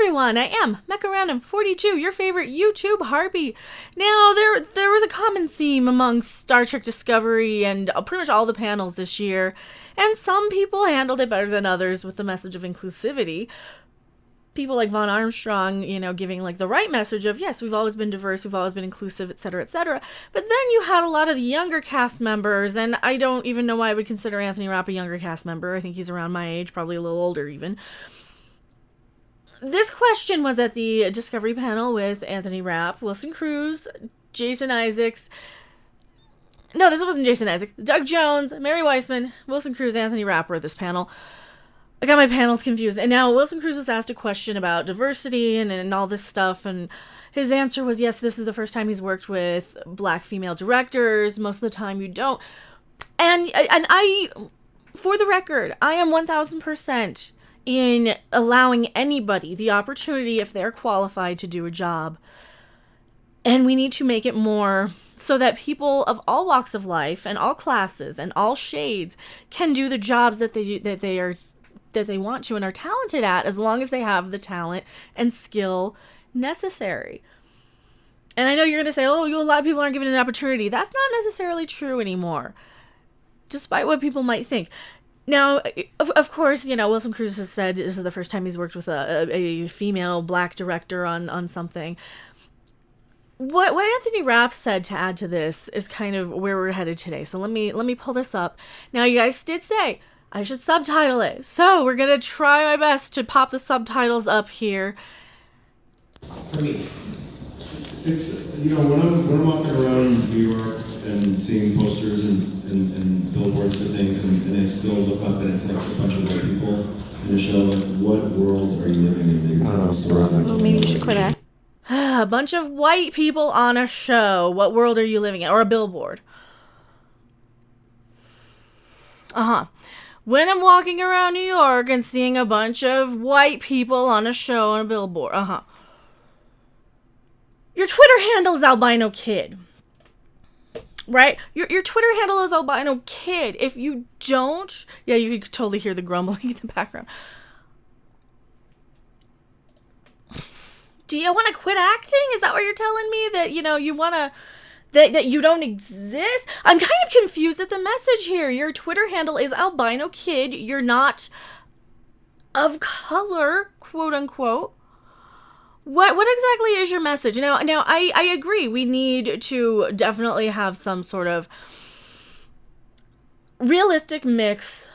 everyone, I am Mecha42, your favorite YouTube harpy. Now, there was a common theme among Star Trek Discovery and pretty much all the panels this year, and some people handled it better than others with the message of inclusivity. People like Von Armstrong, giving like the right message of, yes, we've always been diverse, we've always been inclusive, etc., etc. But then you had a lot of the younger cast members, and I don't even know why I would consider Anthony Rapp a younger cast member. I think he's around my age, probably a little older even. This question was at the Discovery panel with Anthony Rapp, Wilson Cruz, Jason Isaacs. No, this wasn't Jason Isaacs. Doug Jones, Mary Weissman, Wilson Cruz, Anthony Rapp were at this panel. I got my panels confused. And now Wilson Cruz was asked a question about diversity and all this stuff, and his answer was, yes, this is the first time he's worked with black female directors. Most of the time you don't. And I, for the record, I am 1000% in allowing anybody the opportunity, if they're qualified, to do a job. And we need to make it more so that people of all walks of life and all classes and all shades can do the jobs that they want to and are talented at, as long as they have the talent and skill necessary. And I know you're going to say, a lot of people aren't given an opportunity. That's not necessarily true anymore, despite what people might think. Now, of course, Wilson Cruz has said this is the first time he's worked with a female black director on something. What Anthony Rapp said to add to this is kind of where we're headed today. So let me pull this up. Now, you guys did say I should subtitle it, so we're gonna try my best to pop the subtitles up here. I mean, it's when I'm walking around New York and seeing posters and billboards for things, and I still look up and it's like a bunch of white people in the show. Like, what world are you living in? Well, maybe you should quit acting. A bunch of white people on a show. What world are you living in? Or a billboard. When I'm walking around New York and seeing a bunch of white people on a show on a billboard. Your Twitter handle is Albino Kid. Right? Your Twitter handle is Albino Kid. If you don't... Yeah, you could totally hear the grumbling in the background. Do you want to quit acting? Is that what you're telling me? That, you want to... That you don't exist? I'm kind of confused at the message here. Your Twitter handle is Albino Kid. You're not of color, quote unquote. What exactly is your message? Now I agree. We need to definitely have some sort of realistic mix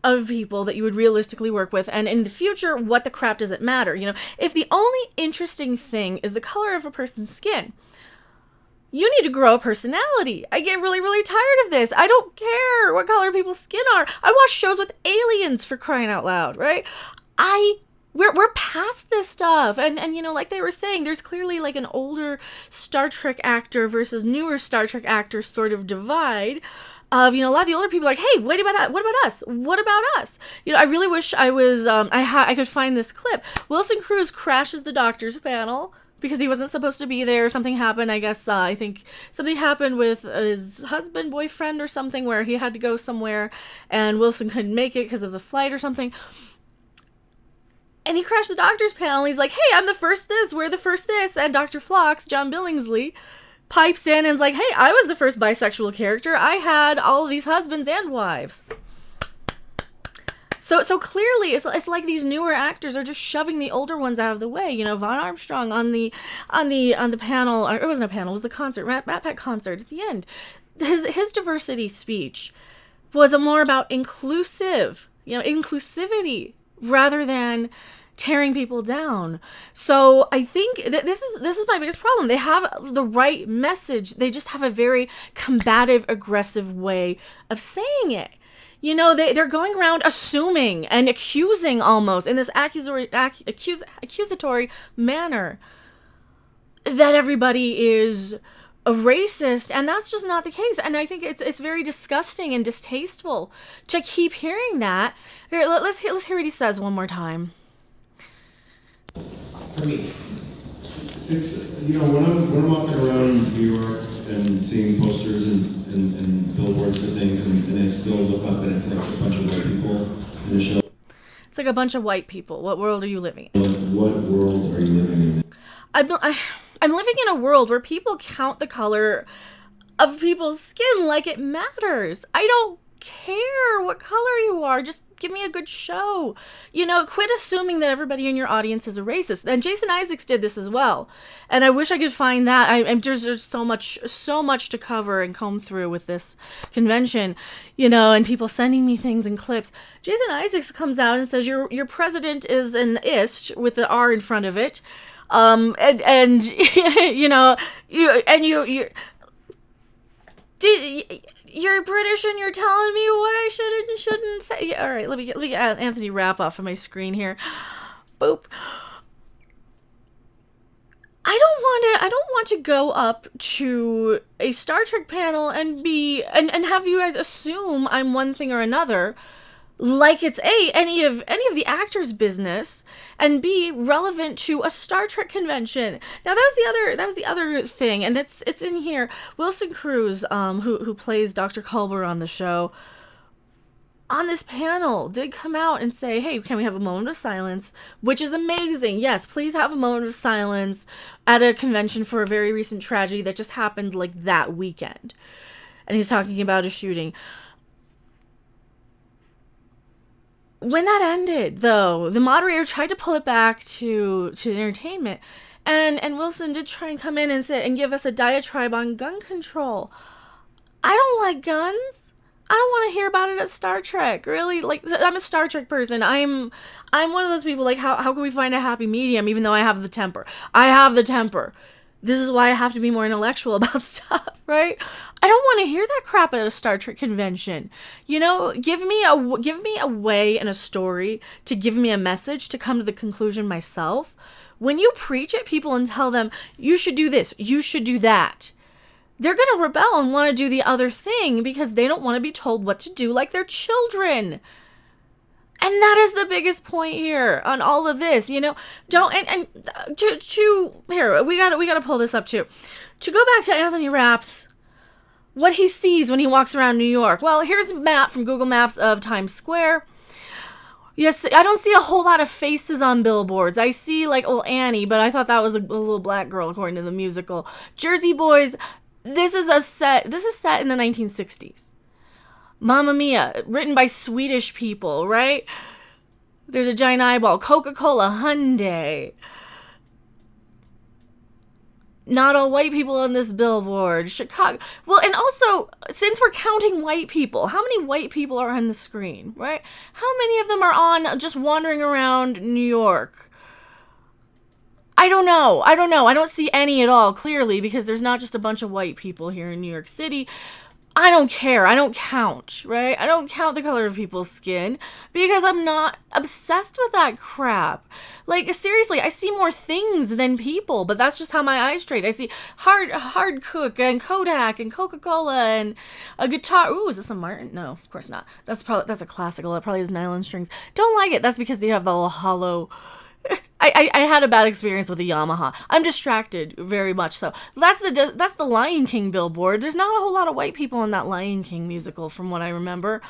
of people that you would realistically work with, and in the future, what the crap does it matter? If the only interesting thing is the color of a person's skin, you need to grow a personality. I get really, really tired of this. I don't care what color people's skin are. I watch shows with aliens, for crying out loud, right? We're past this stuff. And like they were saying, there's clearly like an older Star Trek actor versus newer Star Trek actor sort of divide of, a lot of the older people are like, hey, what about us? What about us? I really wish I was, I could find this clip. Wilson Cruz crashes the doctor's panel because he wasn't supposed to be there. Something happened, I guess, I think something happened with his husband, boyfriend, or something where he had to go somewhere, and Wilson couldn't make it because of the flight or something. And he crashed the doctor's panel. He's like, hey, I'm the first this, we're the first this. And Dr. Phlox, John Billingsley, pipes in and is like, hey, I was the first bisexual character. I had all of these husbands and wives. So clearly, it's like these newer actors are just shoving the older ones out of the way. Von Armstrong on the panel, or it wasn't a panel, it was the concert, Rat Pack concert at the end. His diversity speech was more about inclusivity rather than tearing people down. So I think that this is my biggest problem. They have the right message. They just have a very combative, aggressive way of saying it. They're going around assuming and accusing almost in this accusatory manner that everybody is a racist, and that's just not the case. And I think it's very disgusting and distasteful to keep hearing that. Here, let's hear what he says one more time. I mean, it's when I'm walking around New York and seeing posters and billboards for things, and I still look up and it's like a bunch of white people in the show. It's like a bunch of white people. What world are you living in? What world are you living in? I'm living in a world where people count the color of people's skin like it matters. I don't care what color you are. Just give me a good show. Quit assuming that everybody in your audience is a racist. And Jason Isaacs did this as well. And I wish I could find that. There's so much to cover and comb through with this convention, and people sending me things and clips. Jason Isaacs comes out and says your president is an ist with the R in front of it. You're British and you're telling me what I should and shouldn't say. Yeah, all right, let me get Anthony Rapp off of my screen here. Boop. I don't want to go up to a Star Trek panel and have you guys assume I'm one thing or another, like it's any of the actors' business, and B, relevant to a Star Trek convention. Now that was the other thing, and it's in here. Wilson Cruz, who plays Dr. Culber on the show, on this panel did come out and say, hey, can we have a moment of silence? Which is amazing. Yes, please have a moment of silence at a convention for a very recent tragedy that just happened like that weekend. And he's talking about a shooting. When that ended, though, the moderator tried to pull it back to entertainment, and Wilson did try and come in and give us a diatribe on gun control. I don't like guns. I don't want to hear about it at Star Trek. Really, like, I'm a Star Trek person. I'm one of those people, like, how can we find a happy medium, even though I have the temper? I have the temper. This is why I have to be more intellectual about stuff, right? I don't want to hear that crap at a Star Trek convention. Give me a way and a story to give me a message to come to the conclusion myself. When you preach at people and tell them, you should do this, you should do that, they're going to rebel and want to do the other thing because they don't want to be told what to do like they're children. And that is the biggest point here on all of this, don't, and here, we gotta pull this up too. To go back to Anthony Rapp's, what he sees when he walks around New York. Well, here's a map from Google Maps of Times Square. Yes, I don't see a whole lot of faces on billboards. I see like old Annie, but I thought that was a little black girl according to the musical. Jersey Boys, this is set in the 1960s. Mamma Mia, written by Swedish people, right? There's a giant eyeball. Coca-Cola, Hyundai. Not all white people on this billboard. Chicago. Well, and also, since we're counting white people, how many white people are on the screen, right? How many of them are on just wandering around New York? I don't know. I don't see any at all, clearly, because there's not just a bunch of white people here in New York City. I don't care. I don't count, right? I don't count the color of people's skin because I'm not obsessed with that crap. Like, seriously, I see more things than people, but that's just how my eyes trade. I see hard Cook and Kodak and Coca-Cola and a guitar. Ooh, is this a Martin? No, of course not. That's a classical. It probably has nylon strings. Don't like it. That's because they have the little hollow. I had a bad experience with the Yamaha. I'm distracted, very much so. That's the Lion King billboard. There's not a whole lot of white people in that Lion King musical, from what I remember.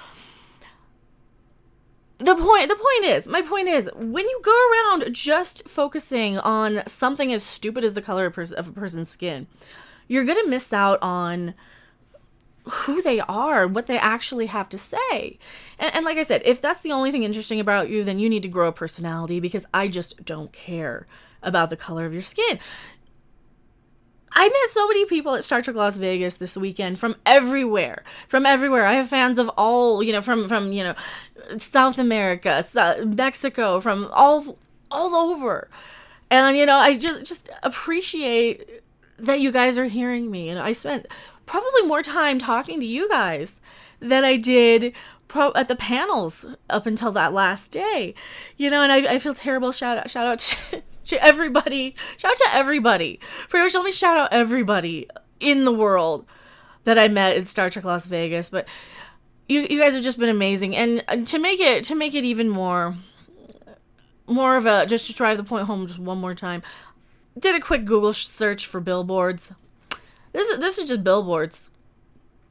My point is, when you go around just focusing on something as stupid as the color of a person's skin, you're gonna miss out on who they are, what they actually have to say. And like I said, if that's the only thing interesting about you, then you need to grow a personality, because I just don't care about the color of your skin. I met so many people at Star Trek Las Vegas this weekend from everywhere. I have fans of all, from South America, Mexico, from all over. And, I just appreciate that you guys are hearing me. And I spent probably more time talking to you guys than I did at the panels up until that last day, and I feel terrible. Shout out to everybody. Shout out to everybody. Pretty much let me shout out everybody in the world that I met in Star Trek Las Vegas. But you guys have just been amazing. And to make it even more of a, just to drive the point home just one more time, did a quick Google search for billboards. This is just billboards.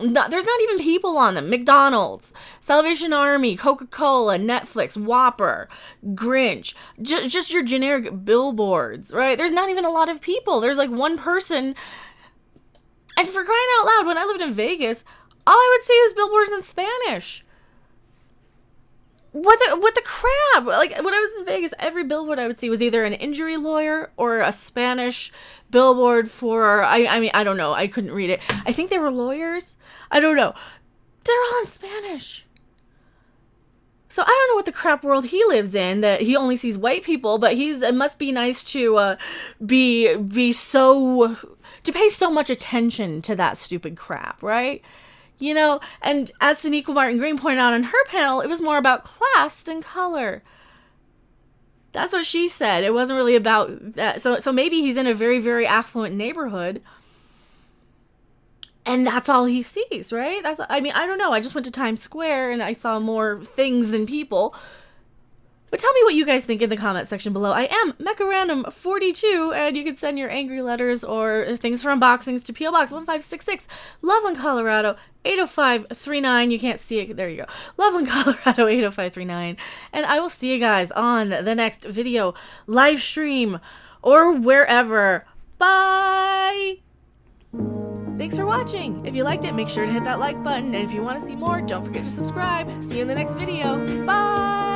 There's not even people on them. McDonald's, Salvation Army, Coca-Cola, Netflix, Whopper, Grinch, just your generic billboards, right? There's not even a lot of people. There's like one person. And for crying out loud, when I lived in Vegas, all I would see was billboards in Spanish. What the crap? Like, when I was in Vegas, every billboard I would see was either an injury lawyer or a Spanish billboard for, I mean, I don't know. I couldn't read it. I think they were lawyers. I don't know. They're all in Spanish. So I don't know what the crap world he lives in, that he only sees white people, but it must be nice to be so, to pay so much attention to that stupid crap, right? You know, and as Sonequa Martin Green pointed out on her panel, it was more about class than color. That's what she said. It wasn't really about that. So maybe he's in a very, very affluent neighborhood, and that's all he sees, right? I mean, I don't know. I just went to Times Square and I saw more things than people. But tell me what you guys think in the comment section below. I am MechaRandom42, and you can send your angry letters or things for unboxings to P.O. Box 1566, Loveland, Colorado, 80539. You can't see it. There you go. Loveland, Colorado, 80539. And I will see you guys on the next video, live stream, or wherever. Bye! Thanks for watching. If you liked it, make sure to hit that like button. And if you want to see more, don't forget to subscribe. See you in the next video. Bye!